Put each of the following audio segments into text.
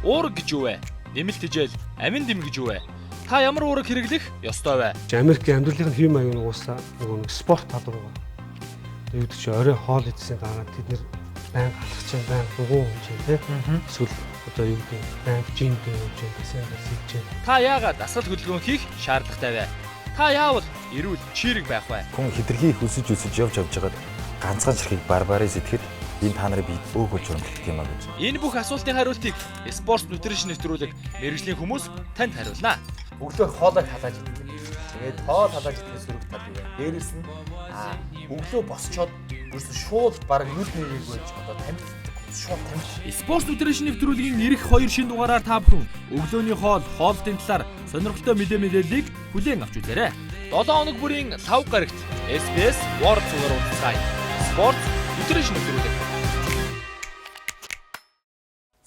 Уураг гэж юу вэ? Нэмэлт хижээл, амин дэм гэж юу вэ? Та ямар уураг хэрэглэх ёстой вэ? Америкийн амьдралын хэм маяг нуусаа нөгөө спорт тал руугаа. Тэгээд юу ч орой хоол идсэн дараа тэд нэр байнга алхаж чинь байнга дугуй унж тийм. Эсвэл одоо юу гэдэг байнга жимд явж байсан гэж хэлж байна. Та яагаад дасгал хөдөлгөөн хийх шаардлагатай вэ? Та яавал эрүүл чирэг байх вэ? Хүн хитрхи хүсэж явж байгаад ганцхан чихийг барбарын сэтгэхэд энэ та нарыг би өөх болж өрнөлдөх юм а гэж. Энэ бүх асуултын хариултыг Sports Nutrition нэвтрүүлэг мэрэгжлийн хүмүүс танд хариулнаа. Өглөө хоолой халааж идэх. Тэгээд хоол халааж идэхээс сөрөг тал юм. Дээрээс нь өглөө босчоод ерөөсө шууд баг нүд нэрийг болж одоо тамхи шууд тамхи. Sports Nutrition нэвтрүүлгийн ирэх 2 шинэ дугаараар та бүхэн өглөөний хоолтын талаар сонирхолтой мэдээллийг хүлээн авч үзээрэй. 7 хоног бүрийн 5 гарагт SBS World Tour уулзцай. Sports Nutrition нэвтрүүлэг.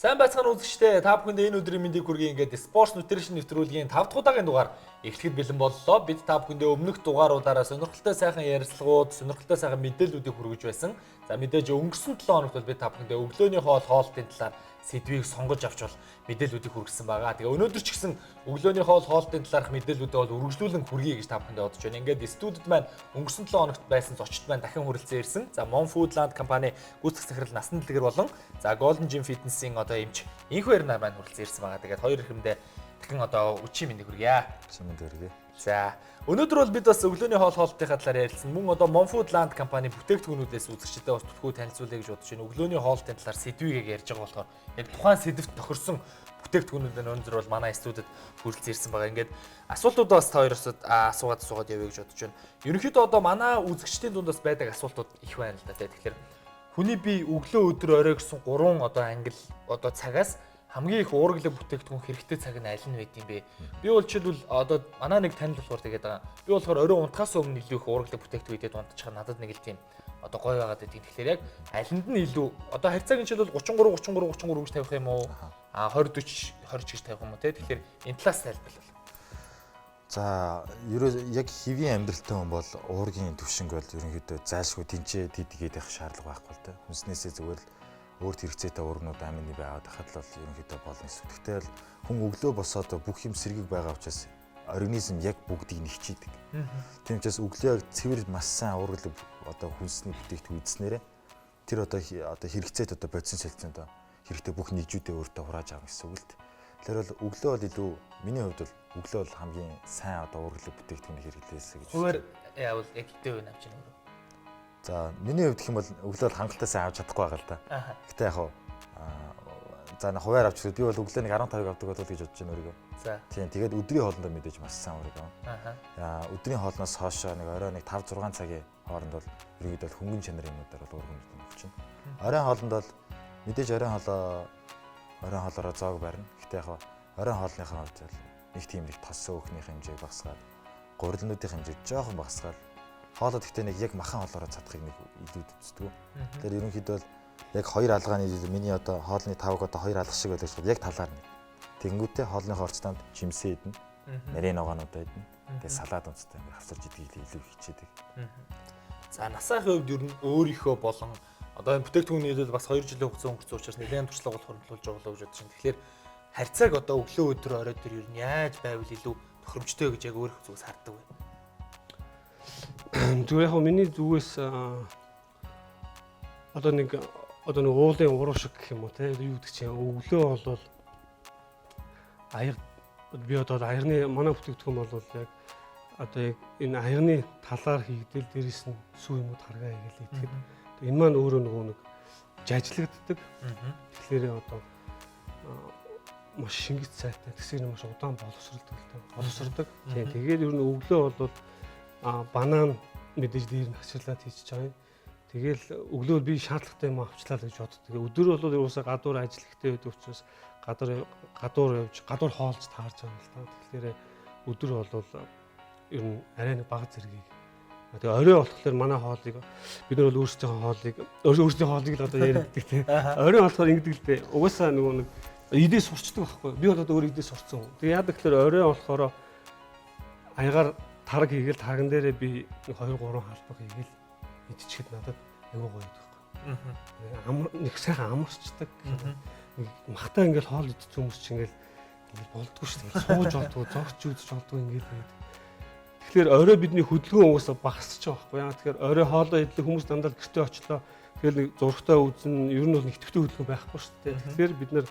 Сайн байцгаана үзэгчдээ, та бүхэнд энэ өдрийн мэндийг хүргэе. Ингээд Sports Nutrition нэвтрүүлгийн 5 дахь удаагийн дугаар эхлэхэд бэлэн боллоо. Бид та бүхэндээ өмнөх дугааруудаараа сонирхолтой сайхан ярилцлагууд, сонирхолтой сайхан мэдээллүүдийг хүргэж байсан. За мэдээж өнгөрсөн 7 хоногт бол бид та бүхэндээ өглөөний хоолтын талаар сэдвийг сонгож авч бол мэдээллүүдийг хүргэсэн байгаа. Тэгээ өнөөдөр ч гэсэн өглөөний хоолтын талаарх мэдээллүүдээ бол үргэлжлүүлэн хүргэе гэж та бүхэндээ бодож байна. Ингээд студид маань өнгөрсөн 7 хоногт байсан зочид маань дахин хүрэлцэн ирсэн. За Mon Foodland компани гүйцэтгэх захирал Насан Дэлгэр болон за Golden Gym Fitness-ийн одоо эмч энхүү ярнаар маань хүрэлцэн ирсэн байгаа. Тэгээд хоёр ихэндээ дахин одоо үчи мэндийг хүргье. Самд өргөө. За өнөөдөр бол бид бас өглөөний хоолтынхаа талаар ярилцсан. Мөн одоо Mon Foodland компани бүтээгдэхүүнүүдээс үзэгчдэд бас төлхөө танилцуулъя гэж бодож байна. Өглөөний хоолтын талаар сэдвийг ярьж байгаа болохоор яг тухайн сэдвт тохирсон бүтээгдэхүүнүүдээ өнөөдөр бол манай студид хүрэлцэн ирсэн байгаа. Ингээд асуултуудаа бас та хоёроос асуугаад явъя гэж бодож байна. Ерөнхийдөө одоо манай үзэгчдийн дунд бас байдаг асуултууд их байна л да. Тэгэхээр хүний бие өглөө өдөр орой гэсэн 3 одоо ангил одоо цагаас хамгийн их уурглаг бүтээгдэхүүн хэрэгтэй цаг нь аль нь байд юм бэ? Би бол жишээлбэл одоо манай нэг танил болохоор тэгээд байгаа. Би болохоор орой унтахаас өмнө илүү их уурглаг бүтээгдэхүүн идээд унтчих надад нэг л тийм одоо гоё байгаад байдаг. Тэгэхээр яг алинд нь илүү одоо харьцаагийн жишээлбэл 33 гэж тавих юм уу? 20 40 гэж тавих юм уу те? Тэгэхээр энэ талаас тайлбарлал. За, яг хэвийн амьдралтай хүн бол уургийн төвшинг бол ерөнхийдөө зайлшгүй тэнцээ дидгээд явах шаардлага байхгүй л дээ. Хүнснээсээ зүгээр л өөрт хэрэгцээтэй уургнууд амины байгаад хахад л ерөнхийдөө болно гэсэн. Гэхдээ л хүн өглөө босоод бүх юм сэргийг байгаа учраас организм яг бүгдийг нэгчийдэг. Тийм учраас өглөө яг цэвэр маш сайн уургалаг одоо хүнсний бүтээгдэхүүн идснээрээ тэр одоо хэрэгцээт одоо бодис солилцоонд хэрэгтэй бүх нэгжүүдээ өөртөө хурааж авах гэсэн үг л дээ. Тэгэхээр бол өглөө бол илүү миний хувьд бол өглөө бол хамгийн сайн одоо уургалаг бүтээгдэхүүн хэрэглээсэ гэж. Зүгээр яавал яг хэвтэй байна авч байна. За миний хувьд гэх юм бол өглөө бол хангалттай сайн авч чадахгүй байгаа л да. Гэтэ яг за хуваар авч би бол өглөө нэг 15-ыг авдаг бол гэж бодож байна өөрийгөө. За. Тийм тэгээд өдрийн хоолндоо мэдээж маш сайн уурыг авна. Өдрийн хоолноос хойш нэг орой нэг 5-6 цагийн хооронд бол ерөөдөө хөнгөн чанарын юмудаар бол уурган мэдэн өгч байна. Оройн хоолнд бол мэдээж оройн хоолоороо зоог барина. Гэтэ яг оройн хоолныхаа хувьд бол нэг тийм их тос өөхнийх хэмжээг багасгаад, гурилнуудын хэмжээг жоохон багасгаад хоолой гэхдээ нэг яг махан хоолоороо цадахыг нэг илүү үздэг. Тэгэхээр ерөнхийдөө яг хоёр алгааны миний одоо хоолны тавг одоо хоёр алга шиг байлаа шүү. Яг талаар нэг. Тэгэнгүүтээ хоолны хорцтанд жимсээ идэнэ. Нарийн ногоонуудаа идэнэ. Тэгээ салаад унцтай ингэ хавцарч идэх илүү хичээдэг. За насаахын хувьд ер нь өөрийнхөө болон одоо энэ бүтээгдэхүүний хэлэл бас 2 жилийн хугацаа өнгөрсөн учраас нэлээд туршлага бол хөрөнгөлүүлж байгаа л гэж бодож байна. Тэгэхээр харьцааг одоо өглөө өдөр орой төр ер нь яаж байвал илүү тохиромжтой гэж яг өөрийнхөө зүгээс харддаг вэ? Зүгээр яг миний зүгээс одоо нэг уулын уруу шиг гэх юм уу те юу гэдэг чинь өглөө бол аяр би одоо аярны манай бүтээгдэхүүн бол яг одоо яг энэ аярны талаар хийгдэл дээрээс нь сүү юмуд харгаа хийгээл итгэхэд энэ маань өөрөө нөгөө нэг жажлагддаг. Тэгэхээр одоо маш шингэц сайтай тэгсэр маш удаан боловсрдог. Тэгээд ер нь өглөө бол банан мэдээж дээр нь хачирлаад хийчихэж байгаа юм. Тэгэл өглөө би шаардлагатай юм авчлаа л гэж боддог. Тэгээ өдөр бол юусаа гадуур ажил ихтэй байдаг учраас гадуур хоолж таарч байгаа юм л та. Тэгэхээр өдөр бол ер нь арай нэг бага зэргийг. Тэгээ орой болохоор манай хоолыг бид нар бол өөрсдийн хоолыг л одоо ярьдаг тийм. Орой болохоор ингэдэг л дээ. Угаасаа нөгөө нэг идээ сурчдаг байхгүй. Би бол одоо өөрөө идээ сурцсан. Тэгээ яадаг гэхээр орой болохоор аягаар тараг хийгээл тарган дээрээ би 2-3 халбаг хийгээл идчихэд надад аюу гоё байдаг. Нэг сайхан амарчдаг. махтаа ингээл хоол идэх хүмүүс чинь ингээл болдгоо шүү дээ. Сууж болдгоо, зогч үзэж болдгоо ингээд байдаг. Тэгэхээр орой бидний хөдөлгөөн угаасаа багасч байгаа байхгүй яа. Тэгэхээр орой хоолоо идэх хүмүүс дандаа гэртээ очлоо. Тэгэхээр нэг зургатаа үзэн ер нь бол нэгтгэвтэй хөдөлгөөн байхгүй шүү дээ. Тэгэхээр бид нэр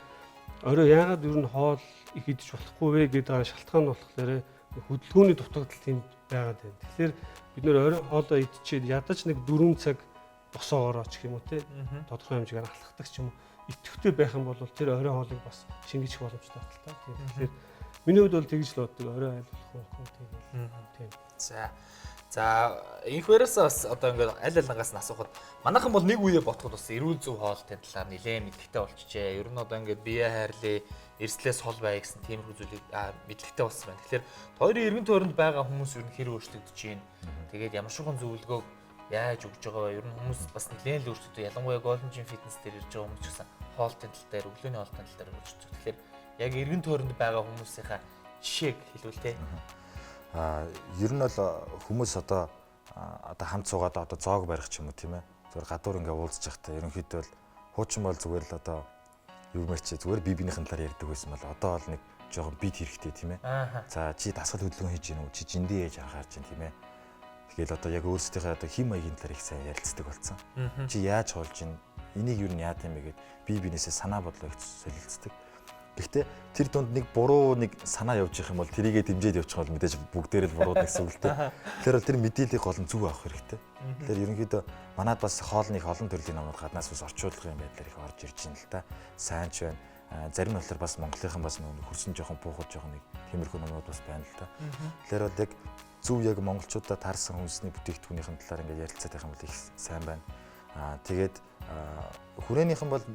орой яагаад ер нь хоол их идэж болохгүй вэ гэдэг шалтгаан нь болохоор хөдөлгөөний дутагдал тийм байгаад байна. Тэгэхээр бид нэр орой хоолоо идчихэд ядаж нэг 4 цаг босоогоор ч юм уу те тодорхой хэмжээгээр алхахдаг ч юм уу идэвхтэй байх юм бол тэр орой хоолыг бас шингэж боломжтой байна л та. Тэгэхээр миний хувьд бол тэгж л боддог орой айлуулах тийм. За инх бариас бас одоо ингээд аль алангаас нь асуухад манайхан бол нэг үе ботход бас эрүүл зөв хоолтын талаар нэлээд мэдгэтэй болчихжээ. Ер нь одоо ингээд бие хайрлаа, эрслээс хол бай гэсэн тиймэрхүү зүйлийг мэдгэтэй болсон байна. Тэгэхээр хоёрын эргэн тойронд байгаа хүмүүс ер нь хэр өөрчлөгдөж байна. Тэгээд ямар шуган зөвлөгөөг яаж өгж байгаа вэ? Ер нь хүмүүс бас нэлээд л өөрчлөгдөв. Ялангуяа Golden Gym Fitness дээр ирж байгаа хүмүүс ч гэсэн хоолтын тал дээр, өглөөний хоолтын тал дээр өөрчлөгдөв. Тэгэхээр яг эргэн тойронд байгаа хүмүүсийнхаа жишээг хэлвэл тээ. Ер нь бол хүмүүс одоо хамт суугаад одоо зоог барих ч юм уу тийм ээ. Зүгээр гадуур ингээ уулзж явахдаа ерөнхийдөө бол хуучин бол зүгээр л одоо юу мэрч зүгээр бие биенийхэн талаар ярьдаг байсан бол одоо бол нэг жоохон бит хэрэгтэй тийм ээ. За чи дасгал хөдөлгөөн хийж гин үү? Чи жиндээ ээж анхаарч гин тийм ээ. Тэгэл одоо яг өөрсдийнхээ одоо хим маягийн талаар их сайн ярилцдаг болсон. Чи яаж хоолж гин? Энийг юу нь яа тийм бэ гэд бие биенээсээ санаа бодлоо их солилцдог. Гэхдээ тэр дунд нэг буруу нэг санаа явж их юм бол тэрийгэ дэмжиж явчих бол мэдээж бүгдээр л буруу гэсэн үг л дээ. Тэгэхээр тэр мэдээллийг олон зүг авах хэрэгтэй. Тэгэхээр ерөнхийдөө манад бас хоолны олон төрлийн номууд гаднаас бас орчуулгын байдлаар их орж ирж байна л та. Сайн ч байна. Зарим нь болохоор бас Монголынхан бас хөрсөн жоохон буухад жоохон нэг тиймэрхүү номууд бас байна л та. Тэгэхээр бол яг зөв яг монголчуудаа таарсан хүнсний бүтээгдэхүүнийхэн талаар ингээд ярилцаад байх юм бол их сайн байна. Тэгээд хүрээнийхэн бол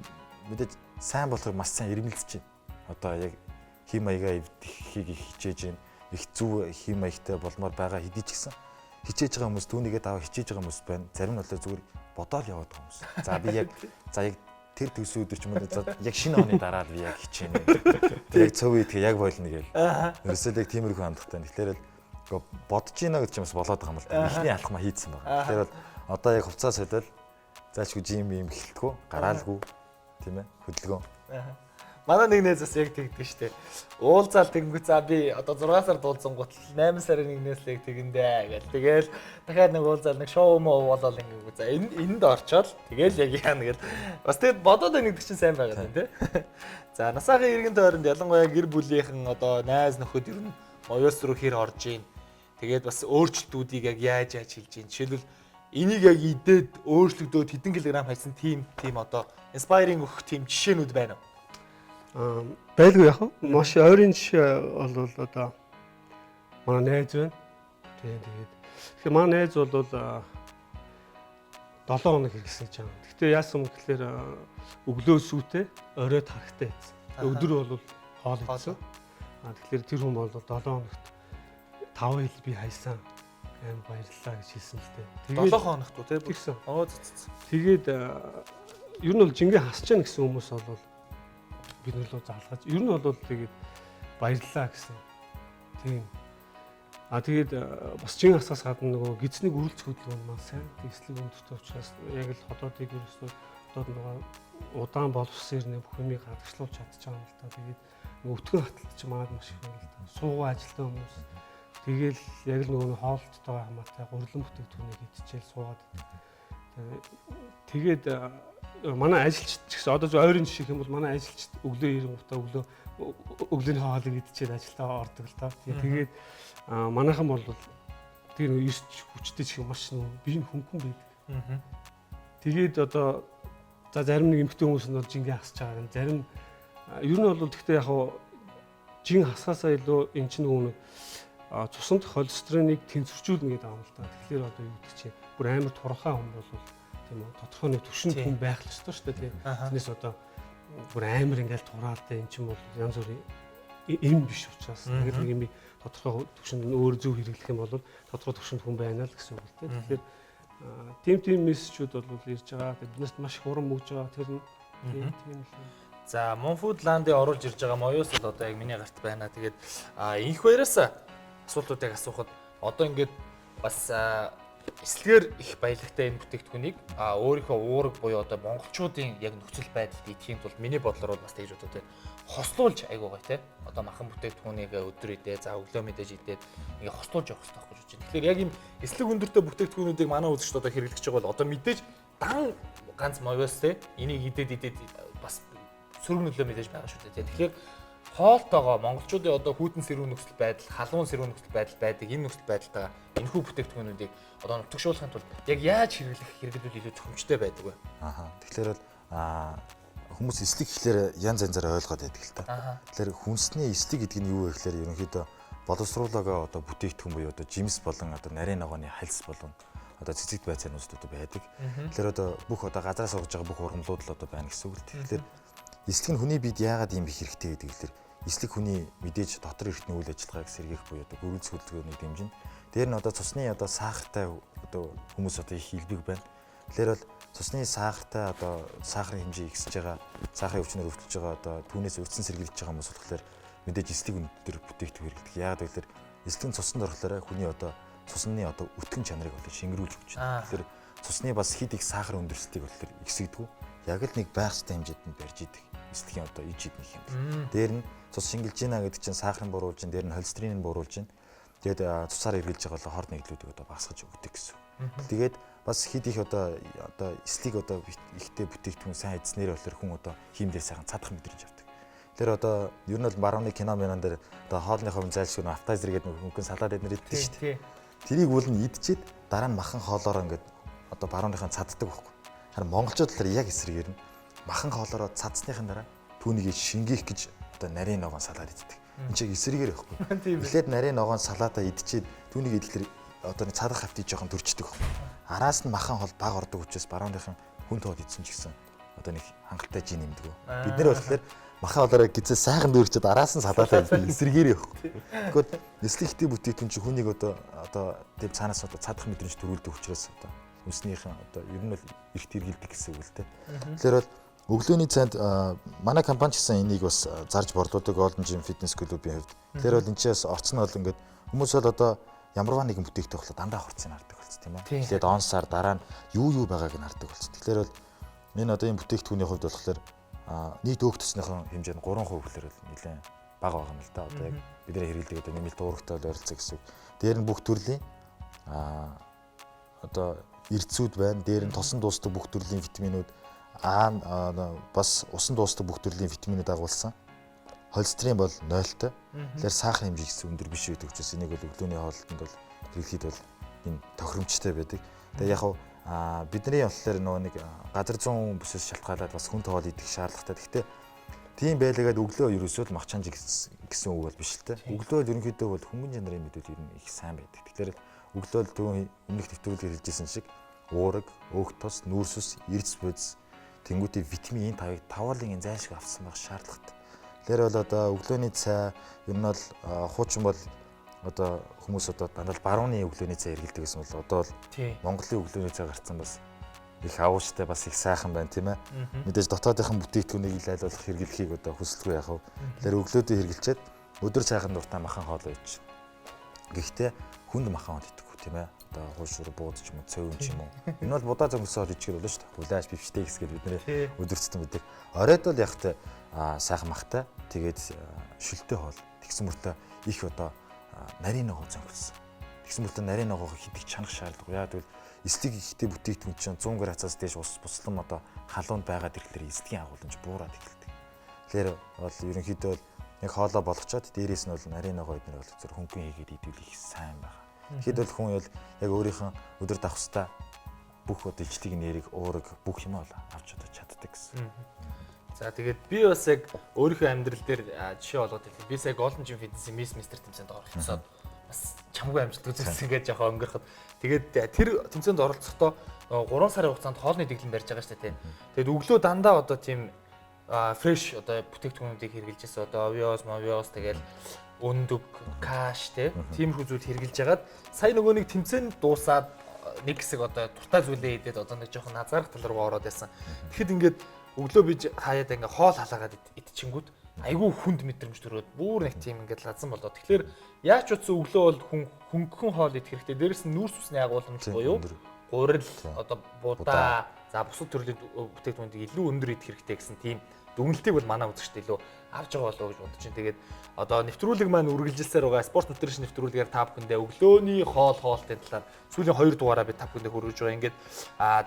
мэдээж сайн болохыг маш сайн ирмэлцэж байна. Одоо яг хим маягаа эвдэхийг их хичээж байна. Их зөв хим маягтай болмоор байгаа хэдий ч гэсэн хичээж байгаа хүмүүс түүнийгээ даваа хичээж байгаа хүмүүс байна. Зарим нь бол зүгээр бодоол яваад байгаа хүмүүс. За би яг тэр төсөө өдөр ч юм уу яг шинэ оны дараа л би яг хичээнэ. Тэг яг цөв үйдгээ яг болно гээл. Ерөөсөө яг тиймэрхүү хандлагатай. Тэгэхээр л бодож гинэ гэж юмс болоод байгаа юм л та. Эхний алхмаа хийдсэн байгаа. Тэгэхээр бол одоо яг хувцас солиод заашгүй жим юм эхэлтгүү, гараалгүй тийм ээ хөдөлгөөн. Манай нэг нээс бас яг тэгдэг штэ. Уулзаал тэгэнгүүт за би одоо 6 сар дуулсан гутал 8 сарын 1-ээс л яг тэгэндээ гэл. Тэгэл дахиад нэг уулзаал нэг шоу муу болол ингэв. За энд орчоод тэгэл яг яана гэл. Бас тэгэд бодоод байна гэдэг чинь сайн байгаа юм тий. За насаахан иргэн тойронд ялангуяа гэр бүлийнхэн одоо найз нөхөд ер нь оёос руу хэр орж ийн. Тэгээд бас өөрчлөлтүүдийг яг яаж хэлж ийн. Жишээлбэл энийг яг идээд өөрчлөгдөөд хэдэн килограмм хайсан тийм одоо inspiring өгөх тийм жишээнүүд байна уу? Байлгүй яах вэ? Маш ойрын жишээ бол одоо манай найз байна. Тэгэхээр манай найз бол 7 хоног хэрэгсэн гэж байгаа. Гэхдээ яасан юм гэхээр өглөө сүүтэй орой тархтай байсан. Өдөр бол хоол идсэн. Тэгэхээр тэр хүн бол 7 хоногт 5 хил би хайсан. Аим баярлалаа гэж хэлсэн л дээ. 7 хоногт уу тий? Тэгсэн. Тэгээд ер нь бол жингээ хасч яах гэсэн хүмүүс бол бид нөлөө залгаж ер нь бол тэгээд баярлалаа гэсэн. Тийм. Тэгээд бас чин асаас гадна нөгөө гизний үрэлцэх хөдөлгөөн маань сайн эслэг өндөртэй учраас яг л хотоодыг ерөөсөө хотоод нөгөө удаан боловсрол нэ бүх юмыг гадагшлуулж чадчих юм л та. Тэгээд нөгөө өтгөн хаталт чинь манад маш их байна л та. Суугаа ажилтан хүмүүс. Тэгээл яг л нөгөө хоолттойгоо хамаатай гурлан бүтээгдэхүүнийг идчихэл суугаад. Тэгээд манай ажилчид ч гэсэн одоо ойрын жишээ юм бол манай ажилчид өглөө ирэнгүүтээ өглөөний хоолыг идчихээд ажилдаа ордог л та. Тэгээд манайхан бол тэр 9 хүчтэй ч юм маш бие хөнгөн байдаг. Тэгээд одоо за зарим нэг эмэгтэй хүмүүс нь бол жингээ хасж байгаа юм. Зарим ер нь бол гэхдээ яг жин хасгаасаа илүү эн чинь нөгөө цуснд холестериныг тэнцвэржүүлнэ гэдэг юм л та. Тэгэхээр одоо юу гэдэг чинь бүр амар турхаа хүн бол тийм үү тодорхой нэг төвшөнд хүн байх л ёстой шүү дээ. Тэрнээс одоо бүр амар ингээл тураалтай эн чинь бол янз бүрийн эм биш учраас нэг юм тодорхой төвшөнд өөр зөв хэрэглэх юм бол тодорхой төвшөнд хүн байна л гэсэн үг л дээ. Тэгэхээр тийм мессежүүд бол ирж байгаа. Биднээс маш их урам өгж байгаа. Тэр нь тийм л. За Monfood Land-д оруулж ирж байгаа моёос л одоо яг миний гарт байна. Тэгээд инх баяраас асуултуудыг асуухад одоо ингээд бас эслэгээр их баялагтай энэ бүтээгдэхүүнийг өөрийнхөө уураг буюу одоо монголчуудын яг нөхцөл байдалд идэхийн тулд миний бодлоор бас тэгж боддог те хослуулж айгуу гай те одоо махан бүтээгдэхүүнийг өдөр идээ за өглөө мэдээж идээд ингээ хослуулж явах хэрэгтэй байхгүй гэж байна. Тэгэхээр яг ийм эслэг өндөртэй бүтээгдэхүүнүүдийг манай үзэгчд одоо хэрэглэж байгаа бол одоо мэдээж дан ганц мовёс те энийг идээд бас сөрөг нөлөө мэдээж байгаа шүү дээ. Тэгэхээр хоолтойгоо монголчуудын одоо хүйтэн сэрүүн нөхцөл байдал, халуун сэрүүн нөхцөл байдал байдаг. Энэ нөхцөл байдалтайгаа энэхүү бүтээгдэхүүнүүдийг одоо нутагшуулахын тулд яг яаж хэрэглэл илүү зөвхөмжтэй байдаг вэ? Тэгэхээр бол хүмүүс эслэг гэхлээр янз янзаар ойлгоод байдаг л та. Тэгэхээр хүнсний эслэг гэдэг нь юу вэ гэхлээр ерөнхийдөө боловсруулаагаа одоо бүтээгдэхүүн буюу одоо жимс болон одоо нарийн ногооны хальс болон одоо цэцэгт байцаанууд одоо байдаг. Тэгэхээр одоо бүх одоо газраас ургаж байгаа бүх ургамлууд л одоо байна гэсэн үг. Тэгэхээр эслэг нь хүний биед яагаад ийм их хэрэгтэй гэдэг гэхлээр эслэг хүний мэдээж дотор эртний үйл ажиллагааг сэргээх буюу одоо гөрөлц хөдөлгөөнийг дэмжинэ. Дээр нь одоо цусны одоо сахартай одоо хүмүүс одоо их илбэг байна. Тэгэхээр бол цусны сахартай одоо сахарын хэмжээ ихсэж байгаа, сахарын өвчнөр өвтөлж байгаа одоо түүнээс өрцөн сэргийлж байгаа хүмүүс болохоор мэдээж эслэг өндөр бүтээгдэхүүн хэрэглэдэг. Яагаад гэвэл эслэг цуснд орохлоор хүний одоо цусны одоо өтгөн чанарыг бол шингэрүүлж өгч байна. Тэгэхээр цусны бас хэд их сахар өндөрсдгийг болохоор ихсэгдэггүй. Яг л нэг байх ёстой хэмжээнд нь барьж идэг. Эслэгийн одоо иж идэх юм. Дээр нь цус шингэлж ийна гэдэг чинь сахарын буруулж ин, дээр нь холестериныг буруулж ин. Тэгээд цусаар эргэлж байгаа бол хор нэглүүдийг одоо багасгаж өгдөг гэсэн. Тэгээд бас хэд их одоо эслийг одоо ихтэй бүтээгдэхүүн сайн эзнэрээ болохоор хүн одоо хиймдээ сайхан цадах мэдрэмж авдаг. Тэр одоо ер нь бол барууны кино мянан дээр одоо хоолныхоо зайлшгүй нэг автайзер гэдэг мөнгөн салаад эднэр иддэг шүү дээ. Тэрийг бол нь идчихэд дараа нь махан хоолоороо ингээд одоо барууныхаа цаддаг байхгүй. Харин монголчууд талаар яг эсрэгээр нь махан хоолоороо цадсныхын дараа түүнийг шингээх гэж одоо нарийн ногоон салаад иддэг. Энд чинь эсрэгээр байхгүй. Эхлээд нарийн ногоон салаатаа идчихэд түүнийг идэхлээр одоо нэг цадах хавтыг жоохон төрчдөг байхгүй. Араас нь махан хоол баг ордог учраас барууныхан хүн тоод идсэн ч гэсэн одоо нэг хангалттай жин нэмдэг. Бид нэр болохоор махан хоолоороо гизээ сайхан дүүрчээд араас нь салаатаа иддэг эсрэгээр байхгүй. Гэхдээ эслэгтэй бүтээгдэхүүн чинь хүнийг одоо тийм цаанаас одоо цадах мэдрэмж төрүүлдэг учраас одоо хүнснийхэн одоо ер нь бол эрт хэрэгэлдэг гэсэн үг л дээ. Тэгэхээр бол өглөөний цайнд манай компани ч гэсэн энийг бас зарж борлуулдаг Golden Gym Fitness Club-ийн хувьд. Тэгэхээр бол энэ чээс орцсон бол ингээд хүмүүс бол одоо ямарваа нэгэн бүтээгдэхүүн болохоор дандаа хорцыг хардаг болц тийм ээ. Тэгээд он сар дараа нь юу байгааг нь хардаг болц. Тэгэхээр бол энэ одоо энэ бүтээгдэхүүний хувьд болохоор нийт өөх төсныхөө хэмжээ нь 3% гэхээр нэлээд бага байгаа юм л да. Одоо яг бидний хэрэглэдэг одоо нэмэлт уургатай ойролцоо гэсэн үг. Дээр нь бүх төрлийн одоо эрдцүүд байна. Дээр нь тосон дуустдаг бүх төрлийн витаминууд бас усан дуустдаг бүх төрлийн витаминууд агуулсан. Холестерин бол 0-той. Тэгэхээр сахарын хэмжээ гэсэн өндөр биш байдаг учраас энийг бол өглөөний хоолтонд бол хэрэглэхэд бол энэ тохиромжтой байдаг. Тэгээ яг бидний болохоор нөгөө нэг газар зүүн бүсээс шалтгаалаад бас хүн тоол идэх шаардлагатай. Гэхдээ тийм байлгаад өглөө ерөөсөө л махчаанж гэсэн үг бол биш л те. Өглөө л ерөнхийдөө бол хөнгөн чанарын мэдүүд ер нь их сайн байдаг. Тэгэхээр өглөө л түрүүн өмнөх нэвтрүүлгээр хэлжсэн шиг уураг, өөх тос, нүүрс ус, эрдэс бодис тэнгуүтээ витамин E5-ыг таваалын зайлшгүй авсан байх шаардлагатай. Тэр бол одоо өглөөний цай ер нь бол хуучин бол одоо хүмүүс одоо дандаа барууны өглөөний цай эргэлдэг гэсэн бол одоо бол Монголын өглөөний цай гарцсан бас их авууштай бас их сайхан байна тийм ээ. Мэдээж дотоодынхан бүтээгдэхүүнийг айлуулах хэрэглэхийг одоо хүсэлгүй яах вэ. Тэгэхээр өглөөдөө хэрэглэчээд өдөр цайхан дуртай махан хоол ууж. Гэхдээ хүнд махан хоол идэхгүй тийм ээ. Одоо хуушур буудаж юм уу, цөв юм ч юм уу. Энэ бол будаа зөнгөсөн хоол ичгэр болно шүү дээ. Хүлээж бивштэй гэсгээд бид нэр өдөрцсөн байдаг. Оройд бол яг та сайхан махтай тэгээд шүлтэй хоол. Тэгсэн мөртөө их одоо нарийн ногоо зөнгөсөн. Тэгсэн мөртөө нарийн ногоог хидих чанах шаардлагагүй. Яг тэгвэл эслэг ихтэй бүтээгдэхүүн чинь 100 г-аас дээш ус буслан одоо халуунд байгаад ирэхлээр эслэгийн агуулмж буураад эхэлдэг. Тэгэхээр бол ерөнхийдөө яг хоолоо болгочоод дээрээс нь бол нарийн ногоо эднэр бол зөв хөнгөн хийгээд идвэл их сайн байна. Тэгэхэд бол хүн бол яг өөрийнхөө өдөр давхцтай бүх одоо ичтгийг нэрийг уураг бүх юм бол авч удаа чаддаг гэсэн. За тэгээд би бас яг өөрийнхөө амьдрал дээр жишээ болгоод хэлээ. Би сая Golden Gym Fitness-ийн Miss Mr тэмцээнд оролцоод бас чамгүй амжилт үзүүлсэн гэж жоохон өнгөрөхөд тэгээд тэр тэмцээнд оролцохдоо 3 сарын хугацаанд хоолны дэглэм барьж байгаа шүү дээ. Тэгээд өглөө дандаа одоо тийм фреш одоо бүтээгдэхүүнүүдийг хэрэгжилж байсан. Одоо овёс, тэгээд өндөг, каш тиймэрхүү зүйл хэрэгжилж хагаад сая нөгөө нэг тэмцээнд дуусаад нэг хэсэг одоо дуртай зүйлээ идээд одоо нэг жоохон назаарах тал руу ороод байсан. Тэгэхэд ингээд өглөө би хаяад ингээ хоол халаагаад идчихэнгүүт айгүй хүнд мэдрэмж төрөөд бүр нэг тийм ингээд лазан болоод. Тэгэхээр яаж ч утсан өглөө бол хөнгөн хоол идэх хэрэгтэй. Дээрээс нь нүүрс усны агуулмж буюу гурил, одоо будаа, за бусад төрлийн бүтээгдэхүүнийг илүү өндөр идэх хэрэгтэй гэсэн тийм дүгнэлтийг бол манай үзэгчд илүү авч байгаа болоо гэж бодож байна. Тэгээд одоо нэвтрүүлэг маань үргэлжилсээр байгаа спорт нутришн нэвтрүүлгээр та бүхэндээ өглөөний хоолтын талаар сүүлийн 2 дугаараа би та бүхэндээ хүргэж байгаа. Ингээд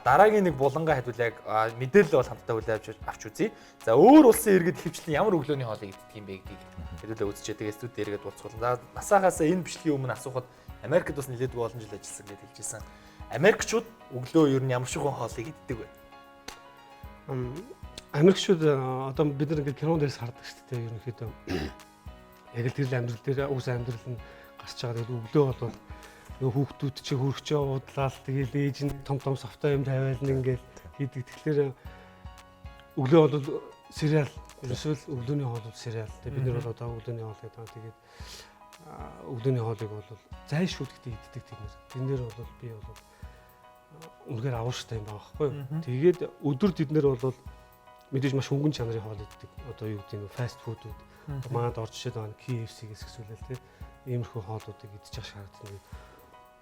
дараагийн нэг булангаа хэдүүл яг мэдээлэл бол хамтдаа хүлээж авч үзье. За өөр улсын иргэд ихэвчлэн ямар өглөөний хоолыг иддэг юм бэ гэдгийг хэдүүлээ үзчихээ. Тэгээд студид дээргээд уулзуулна. За насаагаас энэ бичлэгийн өмнө асуухад Америкт бас нэлээд олон жил ажилласан гэж хэлжсэн. Америкчууд өглөө ер нь ямар шигэн хоолыг иддэг вэ? Америкчууд одоо бид нар ингээд кинон дээрс хардаг шүү дээ. Ерөнхийдөө яг л тэр амьдрал дээр үс амьдрал нь гарч байгаа. Тэгээд өглөө бол нөгөө хүүхдүүд чи хөргөчөө уудлаа л тэгээд ээж нь том софтой юм тавиал ингээд хийдэг. Тэгэхээр өглөө бол сериал ерөөсөө өглөөний хоол бол сериал. Тэгээд бид нар бол одоо өглөөний хоол гэдэг. Тэгээд өглөөний хоолыг бол зайлшгүй иддэг тийм нэр. Тэнээр бол би бол үнэхээр авууштай юм байгаа байхгүй юу. Тэгээд өдөрт эднэр бол мэдээж маш хөнгөн чанарын хоол иддэг. Одоо юу гэдэг нь фаст фудууд. Манад орж ирээд байгаа KFC-гээс хэсүүлэл тийм иймэрхүү хоолуудыг идчих шаардлагатай.